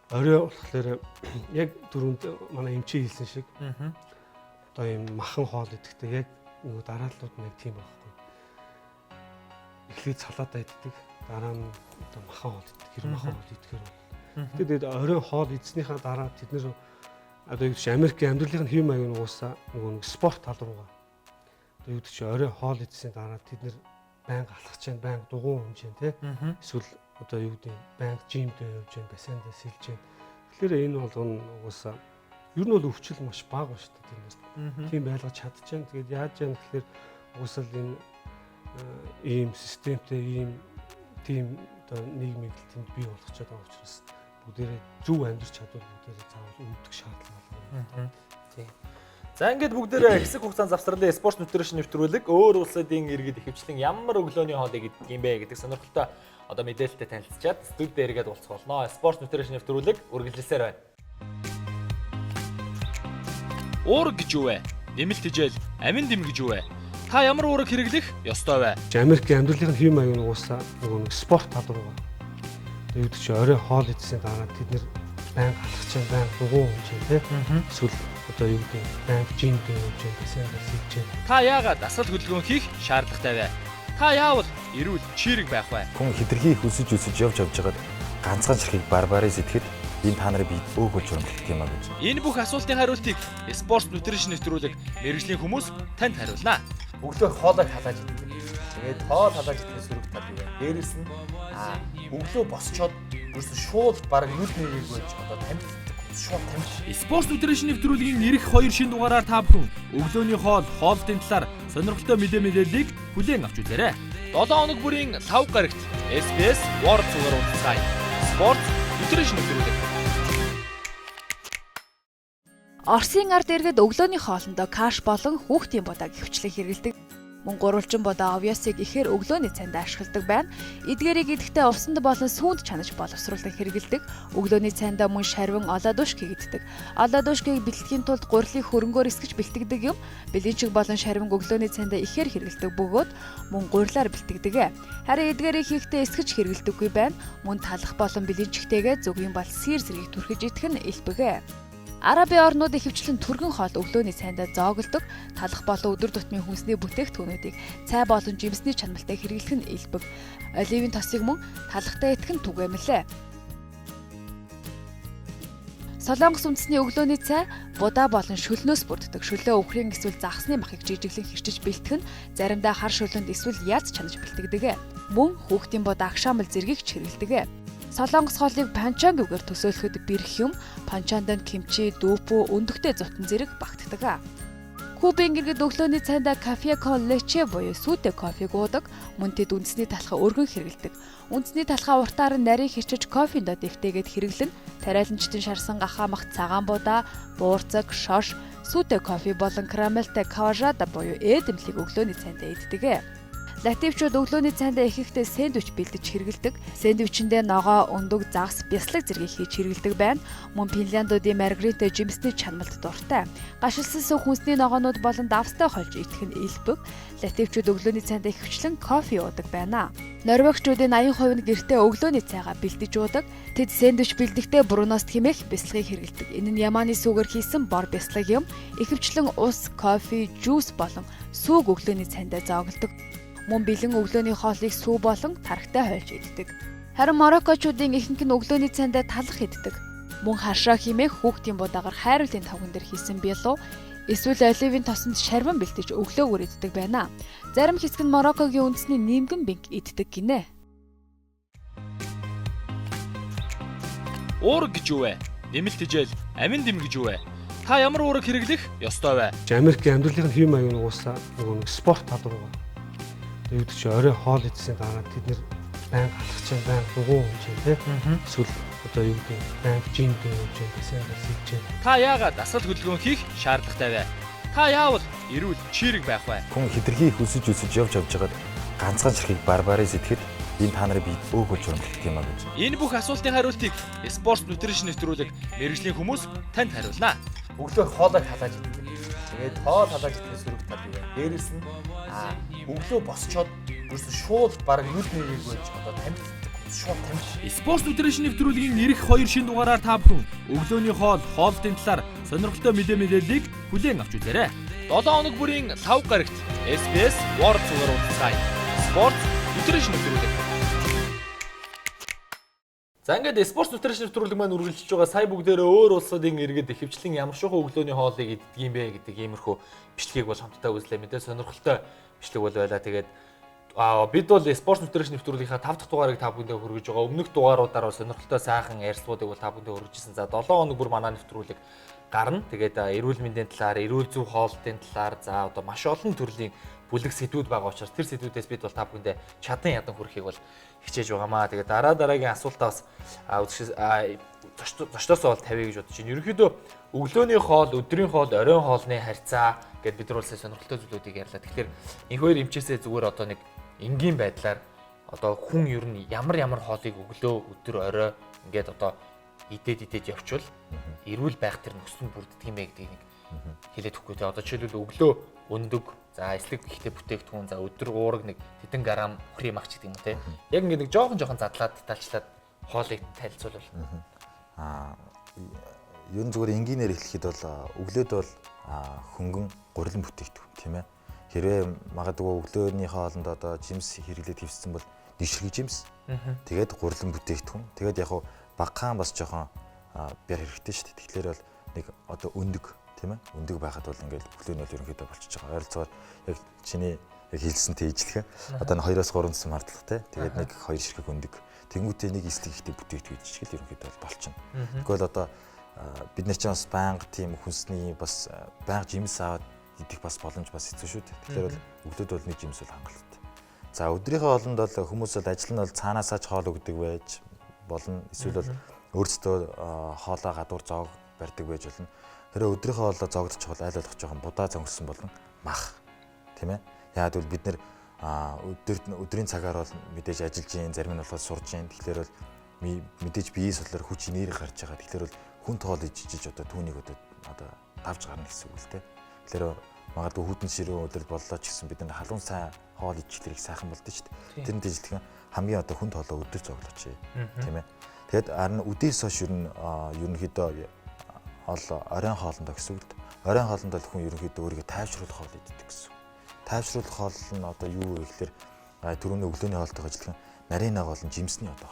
Орой болохоор яг дөрөнд манай эмчээ хэлсэн шиг одоо юм махан хоол идэхдээ яг нөгөө дарааллууд нь яг тийм байхгүй. Эхлээд салаатаа иддэг. Дараа нь одоо махан хоол иддэг. Тэр махан хоол идэхээр бол. Тэгээд орой хоол идснийхаа дараа тэд нэр одоо юу гэж Америкийн амьдралын хэм маяг нь уусаа нөгөө нэг спорт тал руугаа. Одоо юу гэж орой хоол идсийн дараа тэд нэр байнга алхаж чинь, байнга дугуун унж чинь тий. Эсвэл одоо юу гэдэг байнга жимдээ явж чинь, бассейндээ сэлж чинь. Тэгэхээр энэ бол уусаа ер нь бол өвчл маш бага ба шүү дээ тэнд. Тийм байлгаж чадчихээн. Тэгээд яаж яах гэхээр уусаа энэ ийм системтэй ийм тийм одоо нийгмийг тэнд бий болгочод байгаа учраас бүгдээрээ зөв амьдарч чадвал бүгдээрээ заавал өвдөх шаардлага байна. Тийм. За ингээд бүгдээрээ хэсэг хугацаанд завсралын спорт нутришн нэвтрүүлэг өөр улсуудын иргэд ихэвчлэн ямар өглөөний хоолыг иддэг юм бэ гэдэг сонирхолтой одоо мэдээлэлтэй танилцчаад студид дээргээд уулзах болно. Спорт нутришн нэвтрүүлэг үргэлжилсээр байна. Уураг гэж юу вэ? Нэмэлт хижээл, амин дэм гэж юу вэ? Та ямар уураг хэрэглэх ёстой вэ? Америкийн амьдралын хэм маяг нь уусаа нөгөө нэг спорт тал руугаа. Одоо юу гэдэг чи орой хоол идсийн дараа тэд нэр байнга алхаж чинь, байнга дугуун унж чинь тий. Эсвэл одоо юу гэдэг байнга жимдээ явж чинь, бассейндээ сэлж чинь. Та яагаад дасгал хөдөлгөөн хийх шаардлагатай вэ? Та яавал эрүүл чирэг байх вэ? Хүн хитрхи хүсэж явж байгаад ганцхан ширхийг барбарис идэхэд энэ та нарын бие өг болж өрөмтгөх юм аа гэж. Энэ бүх асуултын хариултыг спорт нутришн нэвтрүүлэг мэргэжлийн хүмүүс танд хариулнаа. Өглөө хоолой халааж идэх. Тэгээд хоол халааж идэх сөрөг тал юу вэ? Дээрээс нь өглөө босчоод ерөөсө шууд баг нүд нэрийг болж одоо тамхи шууд тамхи. Спорт нутришн нэвтрүүлгийн ирэх 2 шинэ дугаараар та бүхэн өглөөний хоолтын талаар сонирхолтой мэдээллийг хүлээн авч үзээрэй. 7 хоног бүрийн 5 гарагт SBS World Tour уулзсан. Спорт нутришн нэвтрүүлэг. Оросын ард иргэд өглөөний хоолндоо каш болон хүүхдийн будааг хөвчлэн хэрэглэдэг. Мөн гурвалжин бодоо овёсыг ихээр өглөөний цайнд ашигладаг байна. Эдгээрийг идэхдээ усанд болон сүүнд чанаж боловсруулан хэрэглэдэг. Өглөөний цайндаа мөн шарвин олоодушки гэдэг. Олоодушкийг бэлтгэхийн тулд гурилыг хөрөнгөөр эсгэж бэлтгэдэг юм. Бэлэнчиг болон шарвин өглөөний цайндаа ихээр хэрэглэдэг бөгөөд мөн гурилаар бэлтгэдэг. Харин эдгээрийг хийхдээ эсгэж хэрэглэдэггүй байна. Мөн талах болон бэлэнчигтэйгээ зөвгийн бол сэр зэргийг түрхэж идэх нь элбэг. Арабын орнууд ихэвчлэн түргэн хоол өглөөний цайндаа зоогддог. Талах болон өдөр тутмын хүнсний бүтээгдэхүүнүүдийг цай болон жимсний чанамалтай хэрэглэх нь элбэг. Оливын тосыг мөн талахтай идэх нь түгээмэлээ. Солонгос үндэсний өглөөний цай будаа болон шөлнөөс бүрддэг. Шөлөө өвхрийн эсвэл загсны махыг жижиглэн хэрчиж бэлтгэх нь заримдаа хар шөлөнд эсвэл яз чанаж бэлтгэдэг. Мөн хүүхдийн будаа агшаамал зэргийг ч хэрэглэдэг. Солонгос хоолыг панчан гэгээр төсөөлөхөд бэрх юм, панчанданд кимчи, дүүпүү, өндөгтэй зутан зэрэг багтдаг. Кубын иргэд өглөөний цайндаа кафе кон лече буюу сүтэ кофег уудаг. Мөн тэд үндэсний талхаа өргөн хэрэглэдэг. Үндэсний талхаа уртаар нь нарийг хэрчиж кофендоо дэвтэйгээд хэрэглэн тариаланчтын шарсан гахаамах цагаан будаа, буурцаг, шош, сүтэ кофе болон карамелтай каважада буюу эдэмлийг өглөөний цайндаа иддэг. Латвичууд өглөөний цайндаа ихэнхдээ сэндвич бэлдэж хэрэглэдэг. Сэндвичэндээ ногоо, өндөг, загас, бяцлаг зэргийг хийж хэрэглэдэг байна. Мөн Финляндуудын маргарита жимсний чанамд дуртай. Гашилсан сүх хүнсний ногоонууд болон давстай хольж идэх нь элбэг. Латвичууд өглөөний цайндаа ихэвчлэн кофе уудаг байна. Норвегичуудын 80% нь гэртээ өглөөний цайгаа бэлдэж уудаг. Тэд сэндвич бэлдэхдээ бруност хэмээх бяцлагыг хэрэглэдэг. Энэ нь ямааны сүүгээр хийсэн бор бяцлаг юм. Ихэвчлэн ус, кофе, жуус болон сүүг өглөөний цайндаа зоогддог. Мөн бэлэн өглөөний хоолыг сүү болон тархтай хольж иддэг. Харин Мароккочуудын ихэнх нь өглөөний цайндаа талах иддэг. Мөн хашаа хэмээх хүүхдийн будаагаар хайруулын тавган дээр хийсэн бялуу эсвэл оливын тосонд шарван бэлтэж өглөөгөр иддэг байна. Зарим хэсэг нь Мароккогийн үндэсний нимгэн бинг иддэг гинэ. Уураг гэж юу вэ? Нэмэлт хижээл, амин дэм гэж юу вэ? Та ямар уураг хэрэглэх ёстой вэ? Америкийн амьдралын хэм маяг уусаа нөгөө спорт талбар байгаа. Тэгээд юу ч орой хоол идсэн дараа тэд нэр байнга алхаж чинь байнга дугуй унж тий. Эсвэл одоо юу гэдэг байнга жимд явж байсан гэж хэлж байна. Та яагаад дасгал хөдөлгөөн хийх шаардлагатай вэ? Та яавал эрүүл чирэг байх вэ? Хүн хитрхи хүсэж явж байгаад ганцхан чихийг барбарын сэтгэхэд энэ та нарыг би өөхөж өрөмтгөх юм аа гэж. Энэ бүх асуултын хариултыг Sports Nutrition нэвтрүүлэг мэрэгжлийн хүмүүс танд хариулнаа. Өглөө хоолой халааж идэх. Тэгээд хоол халааж идэхээс сөрөг тал юм. Дээрээс нь өглөө босчоод ерөөсө шууд баг нүд нэрийг болж одоо тамхи шууд тамхи. Sports Nutrition нэвтрүүлгийн ирэх 2 шинэ дугаараар та бүхэн өглөөний хооллолтын талаар сонирхолтой мэдээллийг хүлээн авч үзээрэй. 7 хоног бүрийн 5 гарагт SBS World Tour уулзцай. Sports Nutrition нэвтрүүлэг. За ингээд Sports Nutrition нэвтрүүлэг маань үргэлжилж байгаа. Сая бүгдээрээ өөр улсуудын иргэд ихэвчлэн ямар шоу өглөөний хоолыг иддэг юм бэ гэдэг иймэрхүү бичлэгийг бол хамтдаа үзлээ мэдээ сонирхолтой бичлэг бол байлаа. Тэгээд бид бол Sports Nutrition нэвтрүүлгийнхаа 5 дахь дугаарыг та бүхэндээ хүргэж байгаа. Өмнөх дугааруудаар сонирхолтой сайхан ярилцлагуудыг бол та бүхэндээ хүргэжсэн. За 7 хоног бүр манай нэвтрүүлэг гарна. Тэгээд эрүүл мэндийн талаар, эрүүл зөв хоолтын талаар за одоо маш олон төрлийн бүлэг сэдвүүд байгаа учраас тэр сэдвүүдээс бид бол та бүхэндээ чадан ядан хүрэхийг бол хичээж байгаамаа. Тэгээд дараагийн асуултаас зочдоосоо бол тавья гэж бодож байна. Ерөнхийдөө өглөөний хоол, өдрийн хоол, оройн хоолны харьцаа гэд бид нар бол сонирхолтой зүйлүүдийг ярьлаа. Тэгэхээр энэ хоёр эмчээсээ зүгээр одоо нэг энгийн байдлаар одоо хүн ер нь ямар хоолыг өглөө, өдөр, орой ингээд одоо идээд явчвал эрүүл байх тэр нөхцөл нь бүрддэг юм бэ гэдгийг нэг хэлээд өгөхгүй те. Одоо жишээлбэл өглөө өндөг, за эслэг ихтэй бүтээгдэхүүн, за өдөр уураг нэг хэдэн грамм крем авч гэдэг юм те. Яг ингээд нэг жоохон задлаад детальчлаад хоолыг танилцуулвал ер нь зүгээр энгийнээр эхлэхэд бол өглөөд бол хөнгөн гурилан бүтээгдэхүүн тийм ээ. Хэрвээ магадгүй өглөөний хоолнд одоо жимс хэрэглээд хөвссөн бол нэвшрэг жимс. Тэгээд гурилан бүтээгдэхүүн. Тэгээд яг багахан бас жоохон бяр хэрэгтэй шүү дээ. Тэгэхээр бол нэг одоо өндөг тийм ээ. Өндөг байхад бол ингээд өглөөний бол ерөнхийдөө болчихж байгаа. Ойролцоогоор яг чиний яг хэлсэнтэй ижлэх. Одоо нэг 2-3 цэс мартах тийм. Тэгээд нэг 2 ширхэг өндөг. Тэнгүүтээ нэг эслэг ихтэй бүтээгдэхүүн ижил ерөнхийдөө бол болчихно. Тэгвэл одоо бид нар ч бас байнга тийм хүнсний бас байнга жимс аваад идэх бас боломж бас хэцүү шүү дээ. Тэгэхээр бол өглөөд бол нэг жимс бол хангалттай. За өдрийнхөө хоолнд бол хүмүүс бол ажил нь бол цаанаасаа ч хоол өгдөг байж болно. Эсвэл бол өөрсдөө хоолоо гадуур зоог барьдаг байж болно. Тэр өдрийнхөө хоолоо зоогдчих бол айл болох жоохон будаа зөнгөсөн болон мах. Тийм ээ. Яг бол бид нэр өдрийн цагаар бол мэдээж ажиллаж гин, зарим нь болохоор сурж гин. Тэгэхээр бол мэдээж биеийн судлаар хүч энерги гарч байгаа. Тэгэхээр бол хүн тоол ижиж одоо түүнийг одоо давж гарна гэсэн үг л дээ. Тэгэхээр магадгүй хүйтэн ширээ өдөр боллоо ч гэсэн бид нар халуун сайн хоол идэхлээр их сайхан болдсон шүү дээ. Тэрнтэй жилхэн хамгийн одоо хүн тоолоо өдөр зоглооч тийм ээ. Тэгэд харин үдээс хойш ерөнхийдөө ол оройн хоолндоо гэсэн үг л дээ. Оройн хоолнд бол хүн ерөнхийдөө өөрийгөө тайвшруулах хоол иддэг гэсэн. Тайвшруулах хоол нь одоо юу вэ гэхээр түрүүний өглөөний хоолтойгоо жилхэн нарийнаа болон жимсний одоо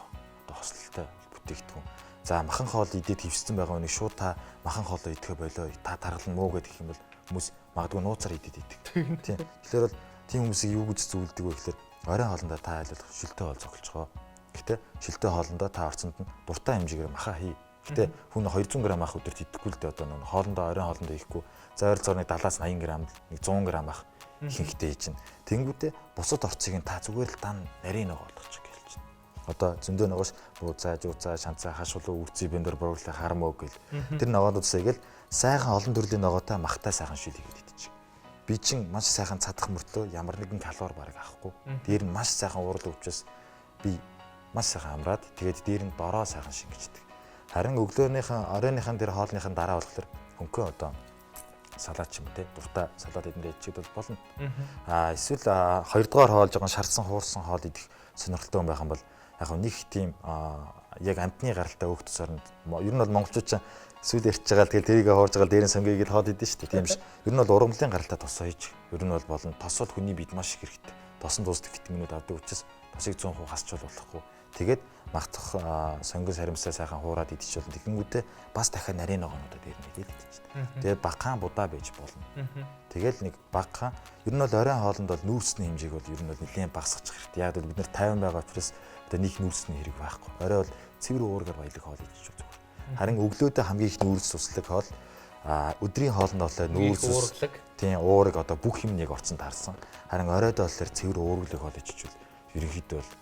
хослолтой бүтээгдэхүүн. За махан хоол идээд хөвссөн байгаа хүнийг шууд та махан хоолоо идэхэ болоо та таргалан муу гэдэг юм бол хүмүүс магадгүй нууцаар идээд идэг. Тийм. Тэгэхээр бол тийм хүмүүсийг юу гэж зөвлөдөг вэ гэхээр оройн хоолндоо та айлуулах шилтэй хоол зоглож байгаа. Гэхдээ шилтэй хоолндоо та орцонд нь дуртай хэмжээгээр маха хий. Гэхдээ хүн 200 г мах өдөрт идэхгүй л дээ одоо нэг хоолндоо оройн хоолндоо ихгүй. За ойр зурны 70-аас 80 г, нэг 100 г мах ихэнхтэй хийж чинь. Тэнгүүтээ бусад орцыг нь та зүгээр л дан нарийн нэг болгочих гээл чинь. Одоо зөндөө нэгош бууцаа, жууцаа, шанцаа, хашуулуу, үрцээ бэндэр борлоо хармоо гэл. Тэр ногоонуудсаа гэл сайхан олон төрлийн ногоотой махтай сайхан шүлийгээд идчих. би чин маш сайхан цадах мөртлөө ямар нэгэн калори бараг авахгүй. Дээр нь маш сайхан уурал өвчөөс би маш сайхан амраад тэгээд дээр нь дороо сайхан шингэждэг. Харин өглөөнийхэн оройныхан дээр хоолныхан дараа болохоор хөнгөө одоо салаад ч юм те дуртай салаад идэндээ чиг бол болно. Эсвэл хоёрдугаар хоолж байгаа шарсан хуурсан хоол идэх сонирхолтой байх юм бол яг нэг тийм яг амтны гаралтай өөхтс оронд ер нь бол монголчууд ч эсвэл ирж байгаа л тэгэл тэрийг хоорж байгаа дээрэн сонгоёг хоол идэж шүү дээ. Тийм биш. Ер нь бол ургамлын гаралтай тос хийж ер нь бол болно. Тос бол хүний биед маш их хэрэгтэй. Тосон дуустал витаминууд авдаг учраас тосыг 100% хасч болохгүй. Тэгээд магтах сонгон саримсаа сайхан хуураад идэж болно. Тэгэнгүүтээ бас дахиад нарийн ногоонуудад ирнэ гэдэг чинь. Тэгээд багахан будаа байж болно. Тэгэл нэг багахан ер нь бол оройн хоолнд бол нүүрсний хэмжээг бол ер нь бол нэлээд багасгах хэрэгтэй. Яг бол бид нар 50 байгаа учраас одоо нэг нүүрсний хэрэг байхгүй. Орой бол цэвэр уургаар баялаг хоол идэж зүгээр. Харин өглөөдөө хамгийн их нүүрс суслаг хоол өдрийн хоолнд болохоор нүүрс уурлаг тийм уурыг одоо бүх юм нэг орцсон таарсан. Харин оройдоо болохоор цэвэр уурлаг хоол идчихвэл ерөнхийдөө бол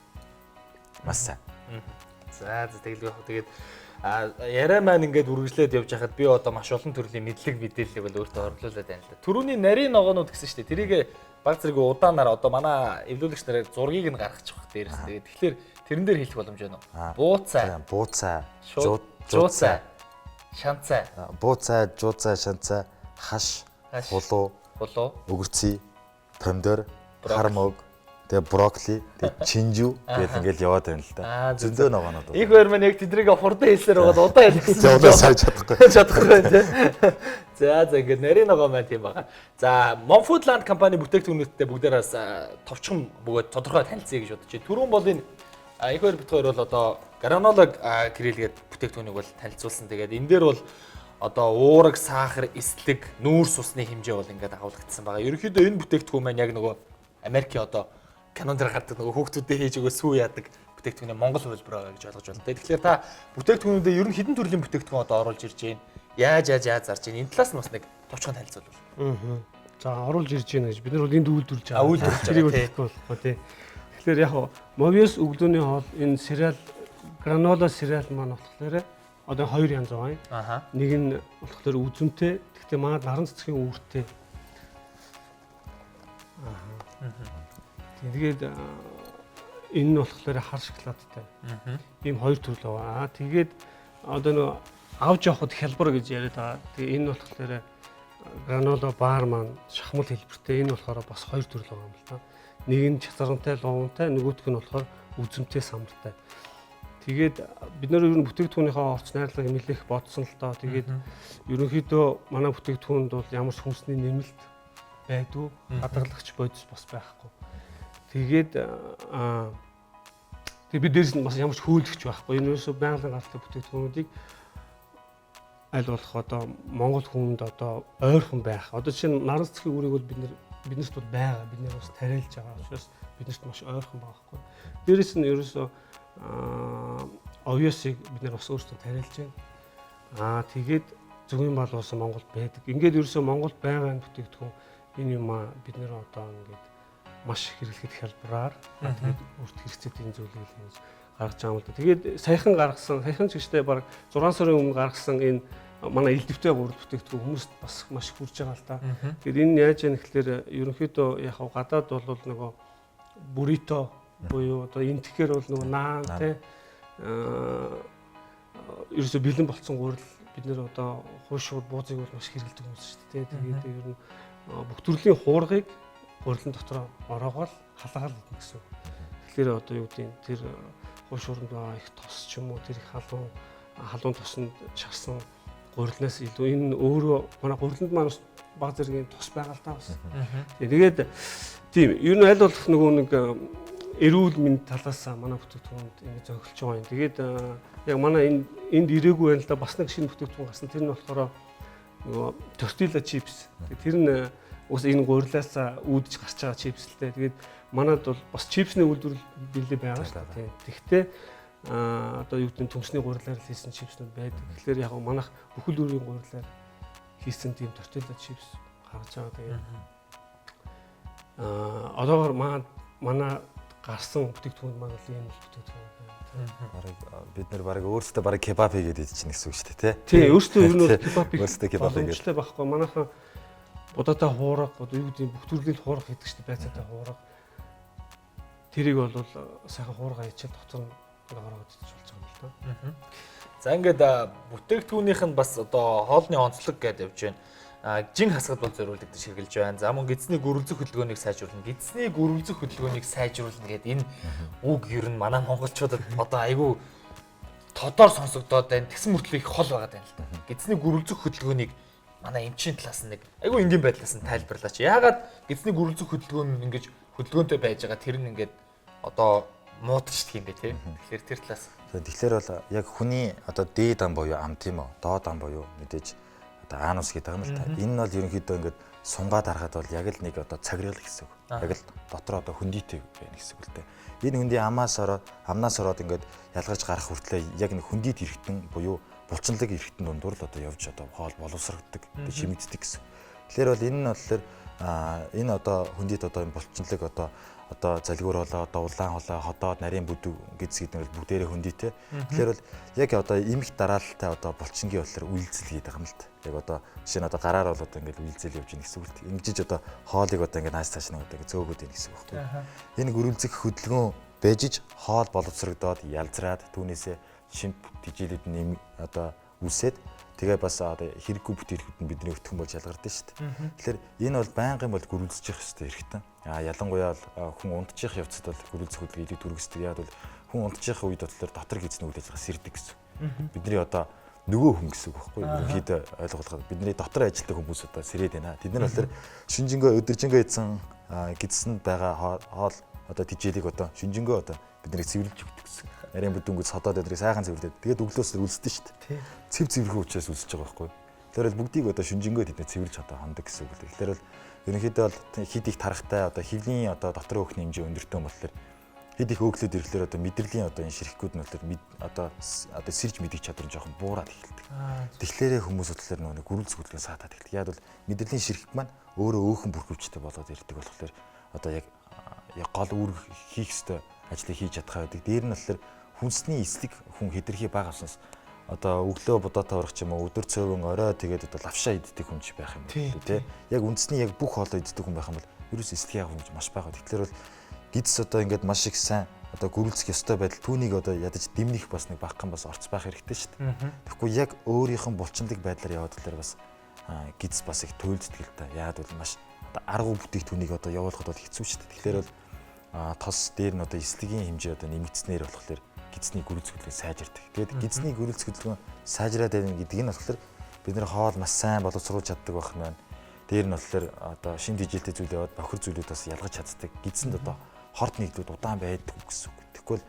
маш сайн. За тэгээд яриа маань ингээд үргэлжлээд явж байхад би одоо маш олон төрлийн мэдлэг мэдээллийг бол өөртөө орлуулад байна л да. Төрөүний нарийн ногоонууд гэсэн шүү дээ. Тэрийг баг зэрэг удаанаар одоо манай эвлүүлэгч нарыг зургийг нь гаргачих бах дээрээс. Тэгээд тэгэхээр тэрэн дээр хэлэх боломж байна уу? Бууцай, жууцай, шанцай. Бууцай, жууцай, шанцай, хаш, хулуу, өгөрций, помидор, хармог, тэгээ брокколи, тэгээ чинжүү гэдэг ингээд яваад байна л да. Зөндөө ногоонод. Их хоёр маань яг тэдрийг хурдан хэлсээр байгаа удаа хэлсэн. Удаа сайн чадахгүй. Чадахгүй тийм. За ингээд нарийн ногоо маань тийм байгаа. За Monfoodland компани бүтээгдэхүүнүүдтэй бүгдээрээс товчхон бөгөөд тодорхой танилцъя гэж бодож байна. Түрүүн бол энэ их хоёр бит хоёр бол одоо гранолог крилгээд бүтээгдэхүүнийг бол танилцуулсан. Тэгээд энэ дээр бол одоо уураг, сахар, эслэг, нүүрс усны хэмжээ бол ингээд агуулгдсан байгаа. Ерөнхийдөө энэ бүтээгдэхүүн маань яг нөгөө Америкийн одоо канон дээр гардаг нөгөө хүүхдүүдэд хийж өгөө сүү яадаг бүтээгдэхүүнээ Монгол хувилбар байгаа гэж ойлгож байна. Тэгэхээр та бүтээгдэхүүнүүдэд ер нь хэдэн төрлийн бүтээгдэхүүн одоо оруулж ирж байна? Яаж зарж байна? Энэ талаас нь бас нэг товчхон танилцуулбал. За оруулж ирж байна гэж бид нар бол энд үйлдвэрлэж байгаа. Үйлдвэрлэж байгаа тийм. Тэгэхээр яг Movies өглөөний хоол энэ cereal granola cereal маань болохоор одоо хоёр янз байгаа. Нэг нь болохоор үзэмтэй. Гэхдээ манай наран цэцгийн үүртэй. Тэгээд энэ нь болохоор хар шоколадтай. Ийм хоёр төрөл байгаа. Тэгээд одоо нөө авч явахад хялбар гэж яриад байгаа. Тэгээ энэ болохоор гранола бар маань шахмал хэлбэртэй. Энэ болохоор бас хоёр төрөл байгаа юм л та. Нэг нь чацарантай, ловонтой, нөгөөх нь болохоор үзэмтэй, самартай. Тэгээд бид нар ер нь бүтээгдэхүүнийхээ орч найрлагыг нэлээх бодсон л доо. Тэгээд ерөнхийдөө манай бүтээгдэхүүнд бол ямар ч хүнсний нэмэлт байдгүй, хадгалагч бодис бас байхгүй. Тэгээд бид дээрс нь бас ямар ч хөөлөгч байхгүй. Энэ ерөөсөө байгалийн гаралтай бүтээгдэхүүнүүдийг аль болох одоо Монгол хүнд одоо ойрхон байх. Одоо чинь наран цэцгийн үрийг бол биднэрт бол байгаа. Бид нэр бас тариалж байгаа учраас биднэрт маш ойрхон байгаа байхгүй. Дээрээс нь ерөөсөө овёсыг бид нэр бас өөрсдөө тариалж байна. Тэгээд зөвхөн бал уусан Монголд байдаг. Ингээд ерөөсөө Монголд байгаа бүтээгдэхүүн энэ юм бид нэр одоо ингээд маш хэрэглэхэд хялбараар тэгээд өөрт хэрэгцээтэй зүйлийг хийж гаргаж байгаа юм л да. Тэгээд саяхан ч гэжтэй баг 6 сарын өмнө гаргасан энэ манай элдвтэй гурал бүтээгдэхүүн хүмүүст бас маш хүрж байгаа л да. Тэгээд энэ яаж яах гэхээр ерөнхийдөө яг гадаад бол нөгөө бурито буюу одоо энтгэхэр бол нөгөө наан те ерөөсө бэлэн болцсон гурал бид нэр одоо хуушууд буузыг бол маш хэрэглэдэг хүмүүс шүү дээ. Тэгээд ер нь бүх төрлийн хуургыг гурилын дотор ороогоол халаагаал идэх гэсэн. Тэгэхээр одоо юу гэдэг нь тэр хуушууранд их тос ч юм уу тэр их халуун тоснд шарсан гурилнаас илүү энэ өөрөө манай гуриланд маань баг зэргийн тос байгаа л та бас. Тэгээд тийм ер нь аль болох нөгөө нэг эрүүл мэнд талаас манай бүтээгдэхүүнд ингэ зохиолж байгаа юм. Тэгээд яг манай энд ирээгүй байл та бас нэг шинэ бүтээгдэхүүн гарсан. Тэр нь болохоор нөгөө тортила чипс. Тэр нь уус энэ гурилаас үүдж гарч байгаа чипс л дээ. Тэгээд манад бол бас чипсний үйлдвэрлэл билээ байгаа шүү дээ. Тэгвэл одоо юу гэдэг нь түнсний гурилаар хийсэн чипснүүд байдаг. Тэгэхээр яг манайх бүхэл бүрийн гурилаар хийсэн тийм тортила чипс гарч байгаа. Тэгээд одоогоор манай гарсан бүтээгдэхүүн маань бол ийм бүтээгдэхүүн байна. Бараг бид нар бараг өөрсдөө бараг кебаб хийгээд идэж чинь гэсэн үг шүү дээ, тий. Өөрсдөө ер нь бол кебаб өөрсдөө кебаб хийгээд байхгүй. Манайхан удаатай хуурга одоо юу гэдэг бүх төрлийн хуурга хийдэг шүү дээ байцаатай хуурга. Тэрийг бол сайхан хуурга хийчихэд дотор нь ороод идэж болж байгаа юм л да. За ингээд бүтээгдэхүүнийх нь бас одоо хоолны онцлог гэдээ явж байна. Жин хасгад бол зориулагдаж хэрглэж байна. За мөн гидсний гөрөлзөх хөдөлгөөнийг сайжруулна. Гидсний гөрөлзөх хөдөлгөөнийг сайжруулна гэдэг энэ үг ер нь манай монголчуудад одоо айгүй тодор сонсогдоод байна. Тэгсэн мөртлөө их хол байгаа юм л та. Гидсний гөрөлзөх хөдөлгөөнийг манай эмчийн талаас нь нэг айгүй энгийн байдлаас нь тайлбарлаач. Яагаад гидсний гөрөлзөх хөдөлгөөн нь ингэж хөдөлгөөнтэй байж байгаа тэр нь ингээд одоо муудчихдаг юм бэ те. Тэгэхээр тэр талаас. Тэгэхээр бол яг хүний одоо дээд ам буюу ам тийм үү? Доод ам буюу мэдээж одоо анус гэдэг юм л та. Энэ нь бол ерөнхийдөө ингээд сунгаад харахад бол яг л нэг одоо цаграл гэсэн үг. Яг л дотор одоо хөндийтэй байна гэсэн үг л дээ. Энэ хөндөй амнаас ороод ингээд ялгаж гарах хүртлээр яг нэг хөндийд ирэхтэн буюу булчинлаг ирэхтэн дундуур л одоо явж одоо хоол боловсрогддог, шимэгддэг гэсэн. Тэгэхээр бол энэ нь болохоор энэ одоо хөндийд одоо энэ булчинлаг одоо залгуур болоо, одоо улаан холоо, ходоод, нарийн бүдүү гэдс гэдэг нь бүгдээрээ хөндийтэй. Тэгэхээр бол яг одоо эмх дараалалтай одоо булчингийн болохоор үйлзэл хийдэг юм л та. Яг одоо жишээ нь одоо гараар бол одоо ингээд үйлзэл явж ийн гэсэн үг л. Ингэж одоо хоолыг одоо ингээд нааш цааш нэг одоо зөөгөөд ийн гэсэн үг байхгүй. Энэ гөрөлзөх хөдөлгөөн бэжиж хоол боловсрогдоод ялзраад түүнээсээ шимт тижилүүд нэм одоо үсээд тэгээ бас одоо хэрэггүй бүтээгдэхүүн нь бидний өтгөн болж ялгардаг шүү дээ. Тэгэхээр энэ бол байнгын бол гөрөлзөж явах хэрэгтэй хэрэгтэй. Ялангуяа хүн унтчих явцад бол гөрөлзөх хөдөлгөөний түргэсдэг. Яг бол хүн унтчих үед бодлоор дотор гизний үйл ажиллагаа сэрдэг гэсэн. Бидний одоо нөгөө хүн гэсэн үг байхгүй юу? Ерөнхийдөө ойлгуулахад бидний дотор ажилладаг хүмүүс одоо сэрээд байна. Тэд нар болохоор шүнжэнгөө өдөржингөө идсэн гидсэнд байгаа хоол одоо тижээлийг одоо шүнжэнгөө одоо биднийг цэвэрлж өгдөг гэсэн. Нарийн бүдүүнгүүд содоод өдрийг сайхан цэвэрлээд тэгээд өглөөс үлсдэн шүү дээ. Цэв цэвэрхэн учраас үлсэж байгаа байхгүй. Тэгэхээр бол бүгдийг одоо шүнжэнгөө тэдний цэвэрлж одоо хандаг гэсэн үг л. Тэгэхээр бол ерөнхийдөө бол хид их тарахтай одоо хөвлийн одоо дотор өөхний хэмжээ өндөртэй юм болохоор хид их өөхлөд ирэхлээр одоо мэдрэлийн одоо энэ ширхгүүд нь болохоор одоо сэрж мэдих чадвар нь жоохон буураад эхэлдэг. Тэгэхээр хүмүүс бодлоор нөгөө гөрөлз хөдөлгөөн саатаад эхэлдэг. Яг бол мэдрэлийн ширхэг маань өөрөө өөхөн бүрхөвчтэй болоод ирдэг болохоор одоо яг гол үүрэг хийх ёстой ажлыг хийж чадхаа байдаг. Дээр нь болохоор хүнсний эслэг хүн хэтэрхий бага авснаас одоо өглөө бодоотой урах ч юм уу өдөр цөөвөн орой тэгээд одоо лавшаа иддэг хүн ч байх юм байна тий. Яг үндэсний яг бүх хоолой иддэг хүн байх юм бол ерөөс эслэг яах хүн маш бага. Тэгэхээр бол гидс одоо ингээд маш их сайн одоо гөрөлцөх ёстой байдал түүнийг одоо ядаж дэмнэх бас нэг багхан бас орц байх хэрэгтэй шүү дээ. Тэгэхгүй яг өөрийнх нь булчиндаг байдлаар яваад талаар бас гидс бас их туйлддаг л та. Яг бол маш одоо аргу бүтээгдэхүүнийг одоо явуулахад бол хэцүү шүү дээ. Тэгэхээр бол тос дээр нь одоо эслэгийн хэмжээ одоо нэмэгдснээр болохоор гидсний гөрөлцөх хөдөлгөөн сайжирдаг. Тэгээд гидсний гөрөлцөх хөдөлгөөн сайжраад байна гэдэг нь болохоор бид нэр хоол маш сайн боловсруулж чаддаг байх нь байна. Дээр нь болохоор одоо шин дижилтэй зүйл яваад бохир зүйлүүд бас ялгаж чаддаг. Гидсэнд одоо хорт нэгдүүд удаан байдаг гэсэн үг. Тэгвэл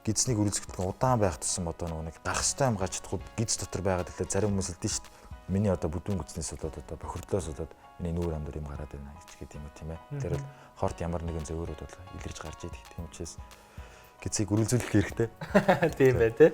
гидсний гөрөлцөх хөдөлгөөн удаан байх тусам одоо нэг гарах ёстой юм гачдахгүй гидс дотор байгаад ирлээ зарим хүмүүс хэлдэг шүү дээ. Миний одоо бүдүүн гидснээс болоод одоо бохирдлоос болоод миний нүүр амдэр юм гараад байна гэдэг юм уу тийм ээ. Тэр бол хорт ямар нэгэн зөвөрөд бол илэрж гарч идэг. Тийм учраас гидсийг гөрөлзүүлэх хэрэгтэй. Тийм бай тээ.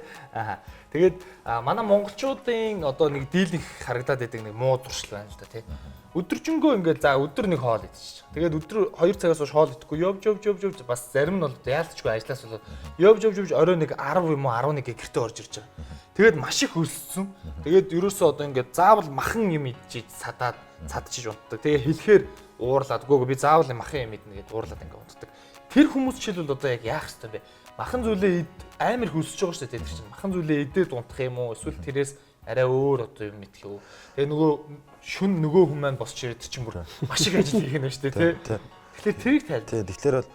Тэгээд манай монголчуудын одоо нэг дийлэнх харагдаад байдаг нэг муу зуршил байна л да тий. Өдөржингөө ингээд за өдөр нэг хоол идчих. Тэгээд өдөр 2 цагаас хойш хоол идэхгүй явж бас зарим нь бол яалтчгүй ажлаас болоод явж орой нэг 10 юм уу 11 гэртээ орж ирж байгаа. Тэгээд маш их өссөн. Тэгээд ерөөсөө одоо ингээд заавал махан юм идчих садаад цадчиж унтдаг. Тэгээ хэлэхээр уурлаад үгүй би заавал махан юм иднэ гэдээ уурлаад ингээд унтдаг. Тэр хүмүүс жишээлбэл одоо яг яах ёстой бэ? Махан зүйлээ амар их өсөж байгаа шүү дээ тэр чинь. Махан зүйлээ идээд унтах юм уу? Эсвэл тэрээс арай өөр одоо юм идэх үү? Тэгээ нөгөө шүн нөгөө хүн маань босч ирээд чинь бүр маш их ажил хийх нь шүү дээ тий. Тэгэхээр тэрийг тайл. Тий. Тэгэхээр бол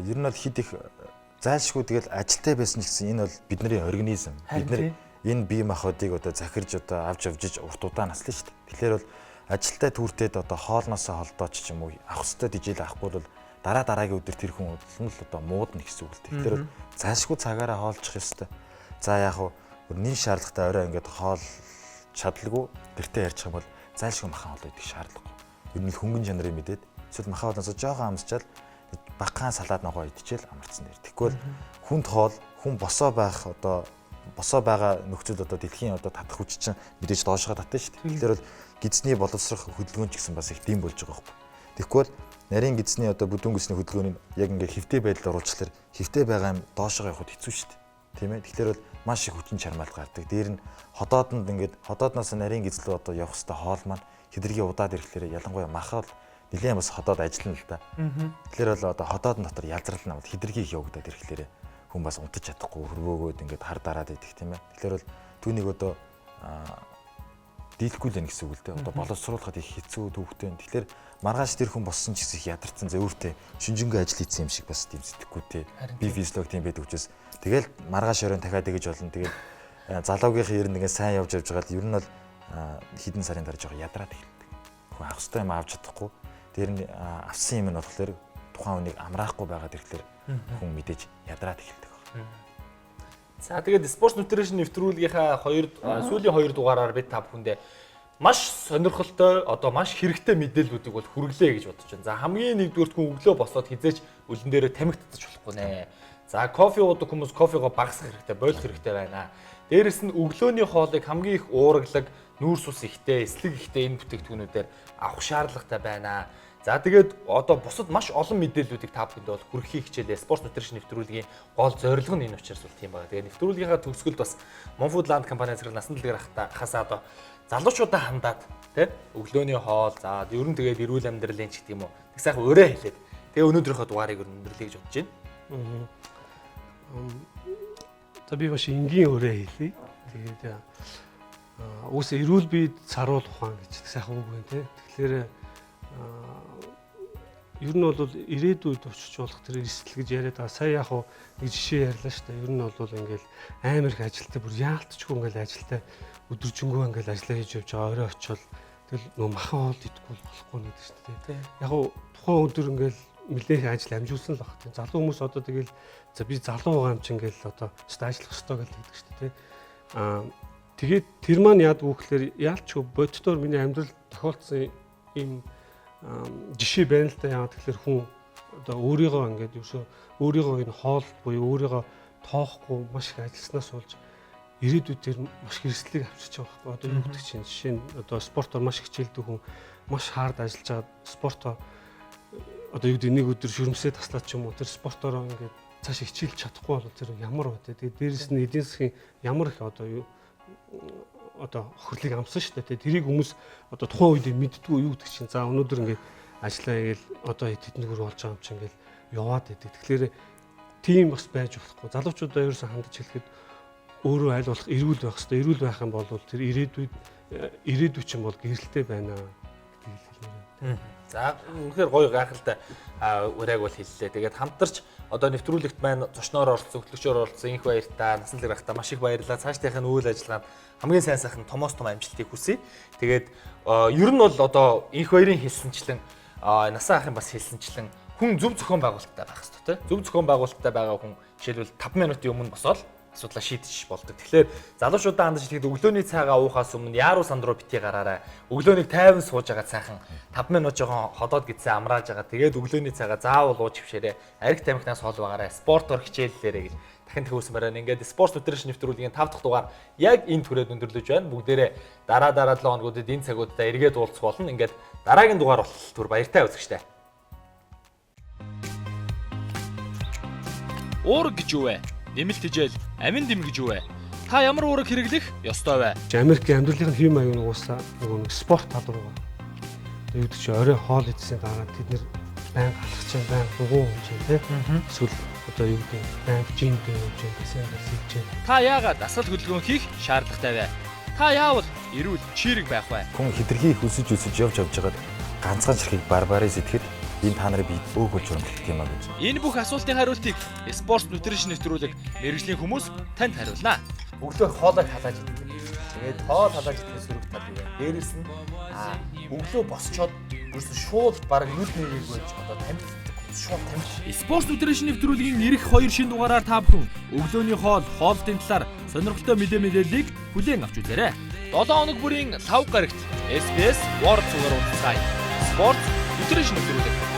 ер нь бол хид их зайлшгүй тэгэл ажилтай байсан ч гэсэн энэ бол бидний организм. Бид нар энэ бие махбодыг одоо захирж одоо авч явж урт удаан наслаа шүү дээ. Тэгэхээр бол ажилтай түүртэд одоо хоолноосоо холдооч ч юм уу авах хөстэй дижил авахгүй бол дараагийн өдөр тэр хүн нь л одоо муудна гэсэн үг л. Тэгэхээр зайлшгүй цагаараа хоолчих ёстой. За яг хуу нэн шаардлагатай орой ингээд хоол чадлаггүй гэртээ ярьчих юм бол зайлшгүй махан хоол идэх шаардлагагүй. Ер нь хөнгөн чанарын мэдээд эсвэл махан хоолноосоо жоохон амсчаал багахан салаад ногоо идчихэл амарцсан дээр. Тэгвэл хүнд хоол хүн босоо байх одоо босоо байгаа нөхцөл одоо дэлхийн одоо татах хүч чинь мэдээж доошоо татна шүү дээ. Тэгэхээр бол гидсний боловсрох хөдөлгөөн ч гэсэн бас их тийм болж байгаа юм. Тэгвэл нарийн гидсний одоо бүдүүн гидсний хөдөлгөөнийг яг ингээд хэвтэй байдлаар оруулчихлаар хэвтэй байгаа юм доошоо явахд хэцүү шүү дээ. Тийм ээ. Тэгэхээр бол маш их хүчин чармаалт гардаг. Дээр нь ходоодонд ингээд ходоодноос нарийн гидс рүү одоо явах хэвээр хоол маань хидэргийн удаад ирэхлээр ялангуяа махал нэлээд бас ходоод ажиллана л да. Тэгэхээр бол одоо ходоодн дотор ялзрал намд хидэргийг явагдаад ирэхлээр хүн бас унтаж чадахгүй хөрвөөгөөд ингээд хар дараад идэх тийм ээ. Тэгэхээр бол түүнийг одоо дийлэхгүй л гэсэн үг л дээ. Одоо боловсруулахад их хэцүү төвхтэй. Тэгэхээр маргааш тэр хүн боссон ч гэсэн их ядарсан зөөвөртэй шинжэнгүй ажил хийсэн юм шиг бас тийм сэтгэхгүй тий. Би физиолог тийм байдаг учраас тэгэл маргааш оройн дахиад тэгэж болно. Тэгээд залуугийнхын ер нь ингээд сайн явж байгаа л ер нь бол хэдэн сарын дараа жоо ядраад эхэлдэг. Хүн авах ёстой юм авч чадахгүй. Тэр нь авсан юм нь болохоор тухайн хүнийг амраахгүй байгаад ирэхлээр хүн мэдээж ядраад эхэлдэг. За тэгээд спорт нутришн нэвтрүүлгийнхаа сүүлийн 2 дугаараар бид та бүхэндээ маш сонирхолтой одоо маш хэрэгтэй мэдээллүүдийг бол хүргэлээ гэж бодож байна. За хамгийн нэгдүгürt хүн өглөө босоод хизээч өлөн дээрээ тамхи татчих болохгүй нэ. За кофе уудаг хүмүүс кофегоо багасгах хэрэгтэй, бойлох хэрэгтэй байна. Дээрэс нь өглөөний хоолыг хамгийн их уурглаг, нүүрс ус ихтэй, эслэг ихтэй энэ бүтээгдэхүүнүүдээр авах шаардлагатай байна. За тэгээд одоо бусад маш олон мэдээллүүдийг та бүхэнд бол хүргэхийг хичээлээ. Спорт нутришн нэвтрүүлгийн гол зорилго нь энэ учраас бол тийм байна. Тэгээд нэвтрүүлгийнхаа төгсгөлд бас Monfood Land компани зэрэг насан дэлгэр хасаа одоо залуучуудаа хандаад тий өглөөний хоол за ер нь тэгээд эрүүл амьдралын ч гэдэг юм уу. Тэг сайхан өөрөө хэлээд тэгээ өнөөдрийнхөө дугаарыг өндөрлөе гэж бодож байна. За би бас энгийн өөрөө хэлье. Тэгээд уус эрүүл биед саруул ухаан гэж сайхан үг байна тий. Тэгэхээр ер нь бол ирээдүйд очиж болох тэр эсэл гэж яриад байгаа. Сая яг нэг жишээ ярьлаа шүү дээ. Ер нь бол ингээл амар их ажилтай бүр яалтчгүй ингээл ажилтай өдөржингөө ингээл ажиллаа хийж явж байгаа. Орой очивол тэгэл нөө махан хоол идэхгүй болохгүй нэг шүү дээ. Яг тухайн өдөр ингээл нэлээх ажил амжуулсан л баг. Залуу хүмүүс одоо тэгэл за би залуу байгаа юм чинь ингээл одоо ажиллах хэрэгтэй гэж хэлдэг шүү дээ. Тэгээд тэр маань яадаг вэ гэхээр яалтчгүй боддоор миний амьдрал тохиолдсон ийм жишээ байна л да. Яагаад тэгэхээр хүн одоо өөрийгөө ингээд ерөөсөө өөрийгөө энэ хоол буюу өөрийгөө тоохгүй маш их ажилласнаас болж ирээдүйд тэр маш хэрэгслийг авчирч байгаа байхгүй. Одоо юу гэдэг чинь жишээ нь одоо спортоор маш хичээлдэг хүн маш хард ажиллаж байгаа спортоо одоо юу гэдэг нэг өдөр шүрмсээ таслаад ч юм уу тэр спортоор ингээд цааш хичээлж чадахгүй бол тэр ямар вэ? Тэгээд дээрэс нь эдийн засгийн ямар их одоо хөрлийг амсан шүү дээ. Тэрийг хүмүүс одоо тухайн үед мэддэггүй юу гэдэг чинь. За өнөөдөр ингээд ажиллаа гээл одоо хэдэн төгөр болж байгаа юм чинь ингээд яваад идэг. Тэгэхээр тийм бас байж болохгүй. Залуучуудаа ерөөсөө хандаж хэлэхэд өөрөө аль болох эрүүл байх хэрэгтэй. Эрүүл байх юм бол тэр ирээдүйд чинь бол гэрэлтэй байна гэдэг хэлмээр. За үнэхээр гоё гайхалтай урайг бол хэллээ. Тэгээд хамтарч одоо нэвтрүүлэгт маань зочноор оролцсон, хөтлөгчөөр оролцсон инх баяртай, насан дээр байхдаа маш их баярлалаа. Цаашдынхын үйл ажиллагаанд хамгийн сайн сайхан томоос том амжилтыг хүсье. Тэгээд ер нь бол одоо инх баярын хэлсэнчлэн насаа ахын бас хэлсэнчлэн хүн зөв зохион байгуулалттай байх хэрэгтэй. Зөв зохион байгуулалттай байгаа хүн жишээлбэл 5 минутын өмнө босоод асуудлаа шийдэж болдог. Тэгэхээр залуучуудаа хандаж хэлэхэд өглөөний цайгаа уухаас өмнө яаруу санд руу битгий гараарай. Өглөөнийг тайван сууж байгаа сайхан 5 минут жоохон ходоод гидсэн амрааж байгаа. Тэгээд өглөөний цайгаа заавал ууж хөвшээрэй. Ариг тамхинаас хол байгаарай. Спортоор хичээллээрэй гэж дахин тхүүсэн барай. Ингээд спорт нутришн нэвтрүүлгийн 5 дахь дугаар яг энэ түрээд өндөрлөж байна. Бүгдээрээ дараа 7 хоногуудад энэ цагуудаа эргээд уулзах болно. Ингээд дараагийн дугаар болтол түр баяртай үзэгчтэй. Уураг гэж юу вэ? Нэмэлт хижээл, амин дэм гэж юу вэ? Та ямар уураг хэрэглэх ёстой вэ? Америкийн амьдралын хэм маяг нуусаа нэг спорт тал руу. Тэгээд юу гэж орой хоол идсэн дараа тэд нэр байн галах чинь байн дугуй унж тий. Эсвэл одоо юу гэдэг байн жин дээр унж гэсэн хэлж чинь. Та яагаад дасгал хөдөлгөөн хийх шаардлагатай вэ? Та яавал эрүүл чирэг байх вэ? Хүн хидэрхийг хүсэж явж байгаад ганцхан ширхийг барбарын сэтгэхэд энэ та нарын бие өг болж өрнөлдөх юм аа гэж. Энэ бүх асуултын хариултыг спорт нутришн нэвтрүүлэг мэргэжлийн хүмүүс танд хариулнаа. Өглөө хоолой халааж идэг. Тэгээд хоол халааж идэхээс сөрөг тал юу вэ? Дээрээс нь өглөө босчоод ерөөсө шууд баг нүд нэгийг болж одоо тамхи шууд тамхи. Спорт нутришн нэвтрүүлгийн ирэх 2 шин дугаараар та бүхэн өглөөний хоолтын талаар сонирхолтой мэдээллийг хүлээн авч үзээрэй. 7 хоног бүрийн 5 гарагт SBS World Tour уулзцай. Спорт нутришн нэвтрүүлэг